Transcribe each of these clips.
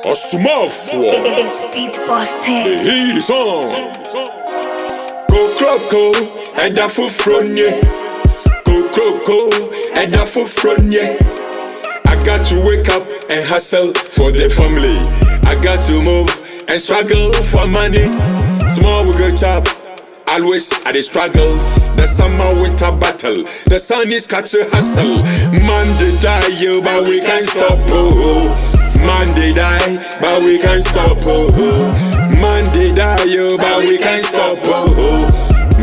Osomafour. It's Beatboss Tims. Hear the song. Go croco, and da for fronye. Go croco, and da for fronye. I got to wake up and hustle for the family. I got to move and struggle for money. Small we go chop, always I dey struggle. The summer winter battle, the sun is catch a hustle. Man dey die, yo, but we can't stop. Oh, man dey die, but we can't stop. Oh, man dey die, yo, but we can't stop. Oh,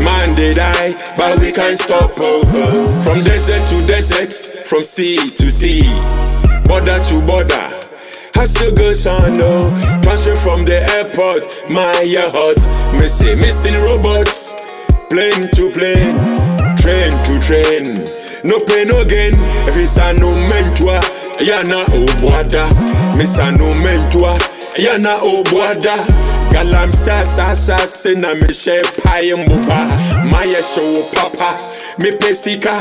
man dey die, but we can't stop. Oh, from desert to desert, from sea to sea, border to border. Hustle goes on, no. Transfer from the airport, my yacht. Missing robots, plane to plane, train to train. No pain, no gain. If it's a no mentor, yana obwada. Miss a no mentor, yana obwada. Galam sa sena me she payem buba. Maya show papa, me pesika.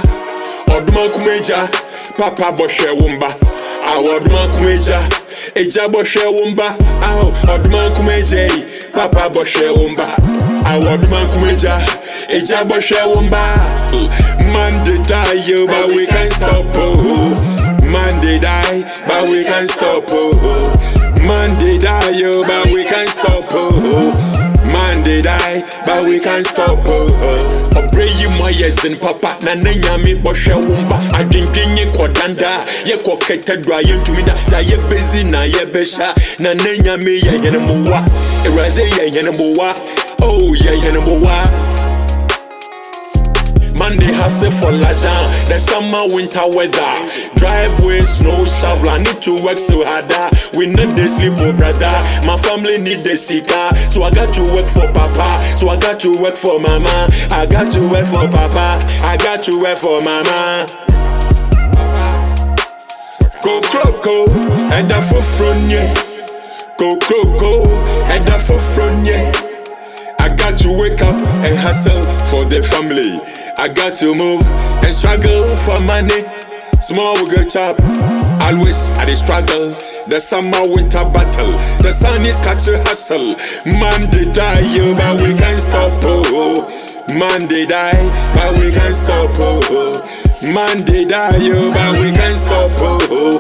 Oduma kumeja, papa boshe wumba. Awoduma kumeja. Eja boshe wumba, aw odman kumeje, papa boshe wumba. Aw odman kumeja, eja boshe wumba. Man dey die, yo, but we can't stop. Oh, man dey die, but we can't stop. Oh, man dey die, yo, but we can't stop. Oh, man dey die, but we can't stop. Oh. Pray you my yes and papa na nyame boshe wumba adwendwenye kodanda ye koketa dwaye ntumi da za ye busy na ye besha na nyame ye yene mowa eraze ye yene mowa oh ye yene mowa. Man dey hustle for l'argent, the summer winter weather. Driveway, snow, shovel, I need to work so harder. We need the sleep, oh brother. My family need the seeker, so I got to work for papa. So I got to work for mama. I got to work for papa. I got to work for mama. Go croco, and da for fronye. Go croco, and da for fronye. I got to wake up and hustle for the family. I got to move and struggle for money. Small we go chop, always I dey struggle. The summer winter battle, the sun is catch a hustle. Man dey die, yo, but we can't stop. Oh, man dey die, but we can't stop. Oh, man dey die, yo, but we can't stop. Oh,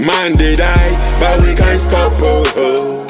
man dey die, but we can't stop. Oh.